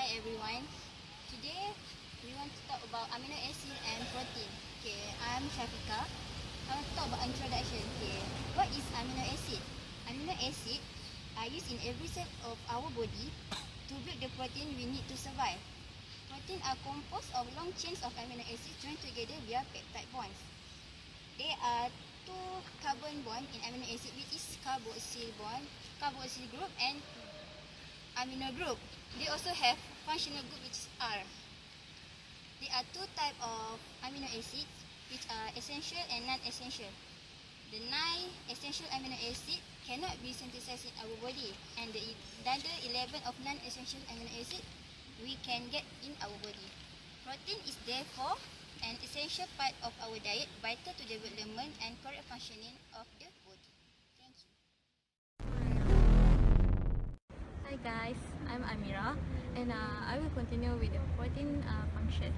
Hi everyone. Today we want to talk about amino acid and protein. Okay, I'm Shafika. I want to talk about introduction. Okay, what is amino acid? Amino acid are used in every cell of our body to build the protein we need to survive. Protein are composed of long chains of amino acid joined together via peptide bonds. There are two carbon bond in amino acid, which is carboxyl group and amino group. They also have functional group, which is R. There are two types of amino acids, which are essential and non-essential. The 9 essential amino acid cannot be synthesized in our body, and the other 11 of non-essential amino acid we can get in our body. Protein is therefore an essential part of our diet, vital to development and correct functioning of the body. Thank you. Hi guys, I'm Amira, and I will continue with the protein function.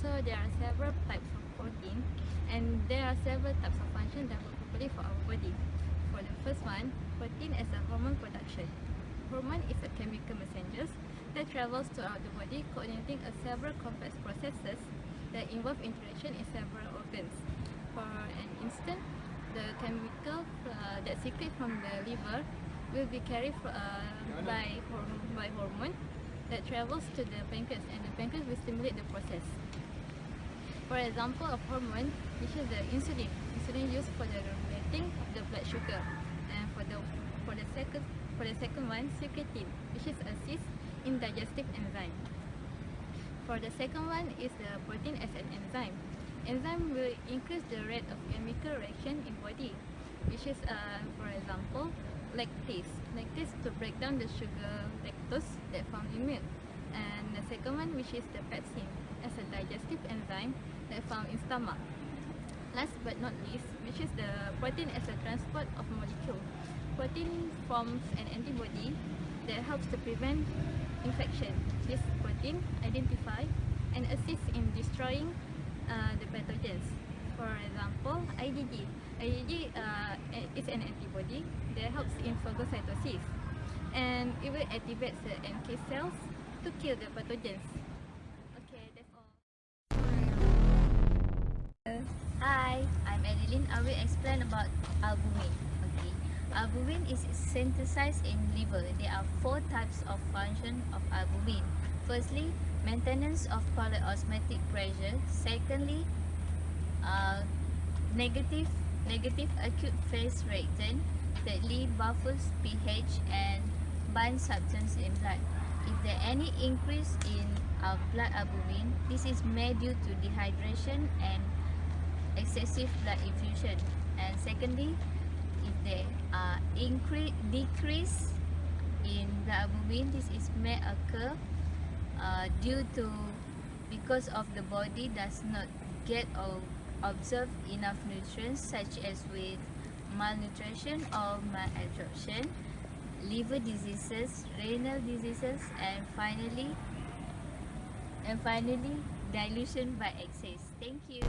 So there are several types of protein, and there are several types of function that work properly for our body. For the first one, protein as a hormone production. Hormone is a chemical messenger that travels throughout the body, coordinating several complex processes that involve interaction in several organs. For an instance, the chemical that secreted from the liver will be carried by hormone that travels to the pancreas, and the pancreas will stimulate the process. For example of hormone, which is the insulin. Insulin used for the regulating of the blood sugar, and for the second one, secretin, which is assist in digestive enzyme. For the second one is the protein as an enzyme. Enzyme will increase the rate of chemical reaction in body, which is for example lactase. Lactase to break down the sugar lactose that found in milk. And the second one, which is the pepsin, as a digestive enzyme that found in stomach. Last but not least, which is the protein as a transport of molecule. Protein forms an antibody that helps to prevent infection. This protein identify and assists in destroying the pathogens. For example, IgG. IgG is an antibody that helps in phagocytosis, and it will activate the NK cells to kill the pathogens. Okay, that's all. Hi, I'm Adeline. I will explain about albumin. Okay, albumin is synthesized in liver. There are 4 types of function of albumin. Firstly, maintenance of polyosmotic pressure. Secondly, negative acute phase reaction. Thirdly, buffers pH and bind substance in blood. If there any increase in blood albumin, this is made due to dehydration and excessive blood infusion. And secondly, if there are decrease in blood albumin, this is may occur because of the body does not get or absorb enough nutrients, such as with malnutrition or malabsorption, liver diseases, renal diseases, and finally dilution by excess. Thank you.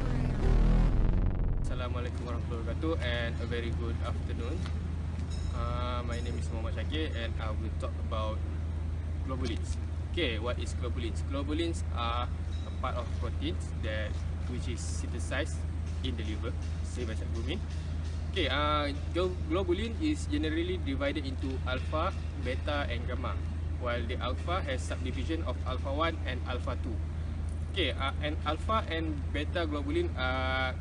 Assalamualaikum warahmatullahi wabarakatuh, and a very good afternoon. My name is Muhammad Shakir, and I will talk about globulins. Okay, what is globulins? Globulins are a part of proteins which is synthesized in the liver, same as albumin. Okay, globulin is generally divided into alpha, beta, and gamma, while the alpha has subdivision of alpha 1 and alpha 2. Okay, and alpha and beta globulin are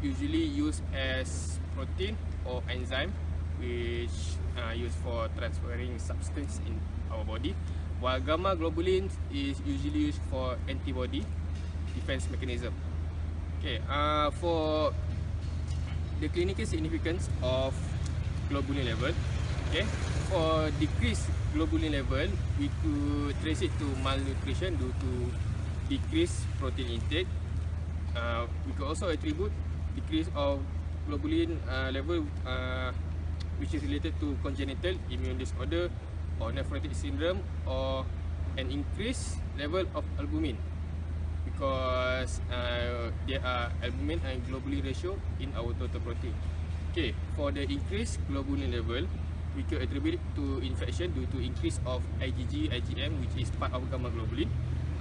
usually used as protein or enzyme, which are used for transferring substance in our body, while gamma globulin is usually used for antibody defense mechanism. Okay, for the clinical significance of globulin level, okay, for decreased globulin level, we could trace it to malnutrition due to decreased protein intake. We could also attribute decrease of globulin level which is related to congenital immune disorder or nephrotic syndrome, or an increased level of albumin, because there are albumin and globulin ratio in our total protein. Okay, for the increased globulin level, we could attribute it to infection due to increase of IgG, IgM, which is part of gamma globulin.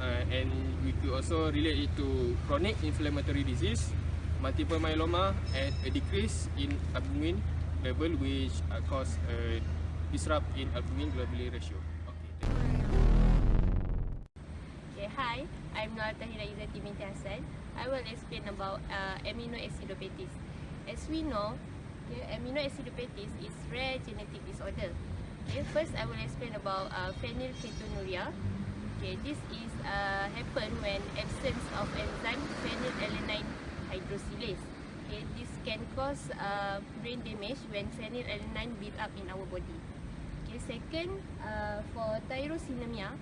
And we could also relate it to chronic inflammatory disease, multiple myeloma, and a decrease in albumin level, which cause a disrupt in albumin globulin ratio. Okay, thank you. Okay, hi, I'm Noor Tahira Izzati binti Hassan. I will explain about aminoacidopathis. As we know, aminoacidopathis is rare genetic disorder. Okay, first I will explain about phenylketonuria. Okay, this is happen when absence of enzyme phenylalanine hydroxylase. Okay, this can cause brain damage when phenylalanine build up in our body. Okay, second, for tyrosinemia.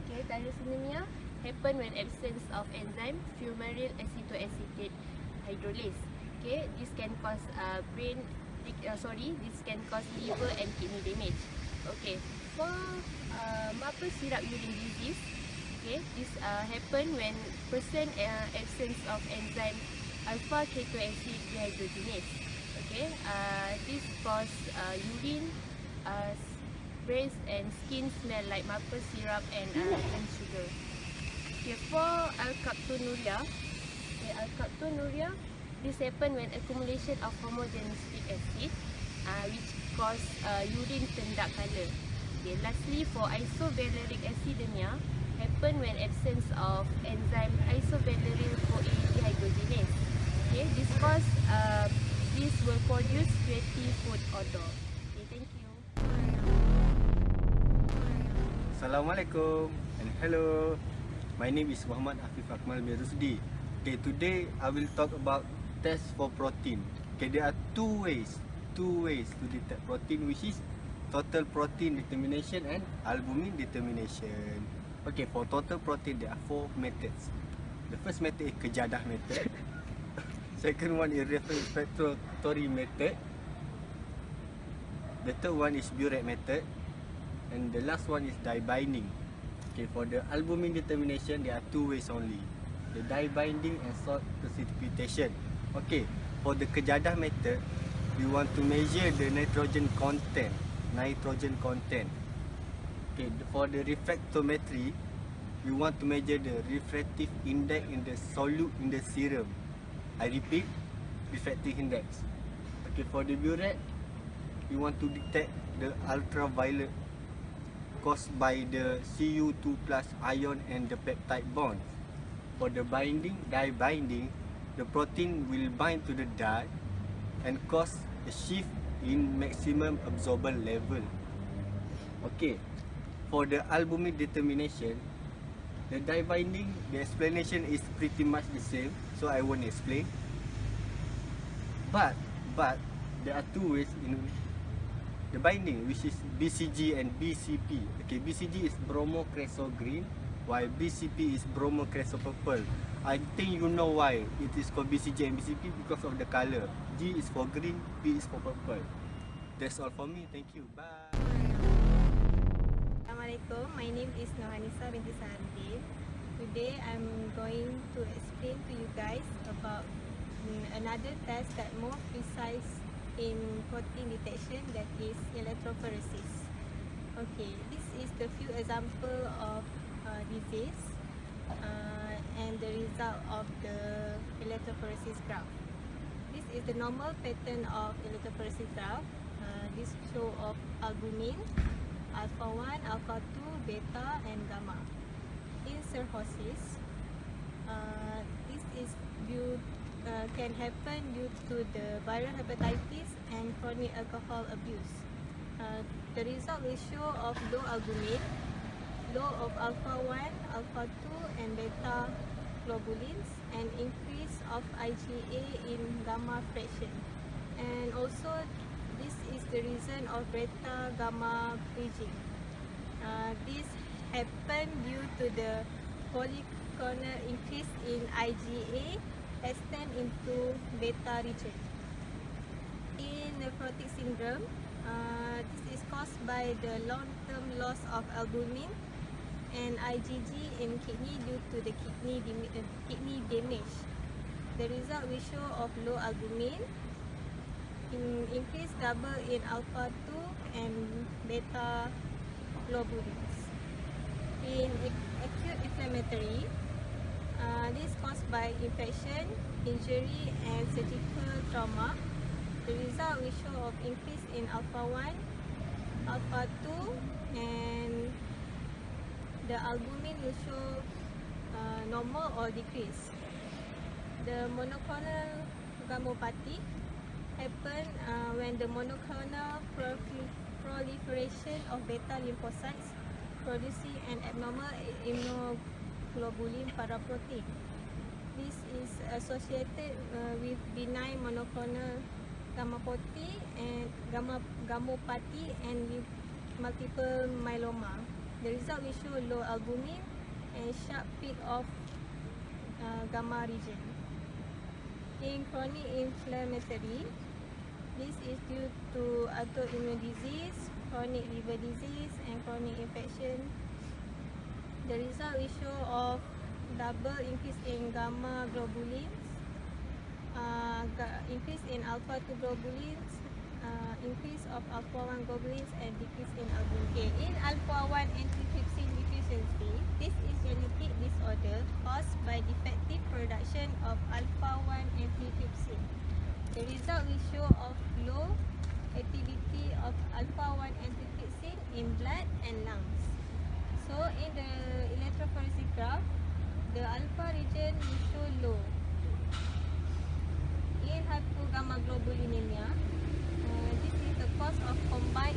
Okay, tyrosinemia happen when absence of enzyme fumarate acetoacetate hydrolase. Okay, this can cause this can cause liver and kidney damage. Okay, for maple syrup urine disease, okay, this happen when person absence of enzyme alpha ketoacid dehydrogenase. Okay, this cause urine, breast and skin smell like maple syrup and cane sugar. Okay, for alkaptonuria, this happen when accumulation of homogenistic acid, which cause urine turn dark color. Okay, lastly, for isovaleric acidemia, happen when absence of enzyme isovaleric CoA dehydrogenase. Okay, this cause this will produce sweaty food odor. Okay, thank you. Assalamualaikum and hello. My name is Muhammad Afif Akmal Miruzdi. Okay, today I will talk about test for protein. Okay, there are two ways to detect protein, which is total protein determination and albumin determination. Okay, for total protein there are 4 methods. The first method is kejadah method. Second one is refractory method. The third one is burette method. And the last one is dye binding. Okay, for the albumin determination, there are 2 ways only. The dye binding and salt precipitation. Okay, for the kejadah method, we want to measure the nitrogen content. Okay, for the refractometry, we want to measure the refractive index in the solute in the serum. I repeat, refractive index. Okay, for the burette, we want to detect the ultraviolet caused by the Cu2 plus ion and the peptide bonds. For the dye binding, the protein will bind to the dye and cause a shift in maximum absorbable level. Okay, for the albumin determination, the dye binding, the explanation is pretty much the same, so I won't explain. But there are 2 ways in the binding, which is BCG and BCP. Okay, BCG is bromo-creso green, while BCP is bromo-creso purple. I think you know why it is called BCG and BCP, because of the color. G is for green, P is for purple. That's all for me. Thank you. Bye. Assalamualaikum. My name is Nohanisa binti Sardin. Today I'm going to explain to you guys about another test that more precise in protein detection, that is electrophoresis. Okay, this is the few example of disease and the result of the electrophoresis graph. This is the normal pattern of electrophoresis graph. This show of albumin, alpha 1, alpha 2, beta and gamma. In cirrhosis, this is can happen due to the viral hepatitis and chronic alcohol abuse. The result will show of low albumin, low of alpha 1, alpha 2 and beta globulins, and increase of IgA in gamma fraction. And also this is the reason of beta gamma bridging. This happened due to the polyclonal increase in IgA extend into beta region. In nephrotic syndrome, this is caused by the long-term loss of albumin and IgG in kidney due to the kidney damage. The result will show of low albumin, increase double in alpha 2 and beta globulins. In acute inflammatory, this caused by infection, injury and surgical trauma. The result will show of increase in alpha 1, alpha 2 and the albumin will show normal or decrease. The monoclonal gammopathy happen when the monoclonal proliferation of beta lymphocytes producing an abnormal immunoglobulin paraprotein. This is associated with benign monoclonal gammopathy and with multiple myeloma. The result will show low albumin and sharp peak of gamma region. In chronic inflammatory, this is due to autoimmune disease, chronic liver disease and chronic infection. The result will show of double increase in gamma globulins, increase in alpha 2 globulins, increase of alpha 1 globulins and decrease in albumin. Okay, in alpha 1 antitrypsin deficiency, this is genetic disorder caused by defective production of alpha 1 antitrypsin. The result will show of low activity of alpha 1 antitrypsin in blood and lungs. So in the electrophoresis graph, the alpha region will show low. In hypogammaglobulinemia, this is the cause of combined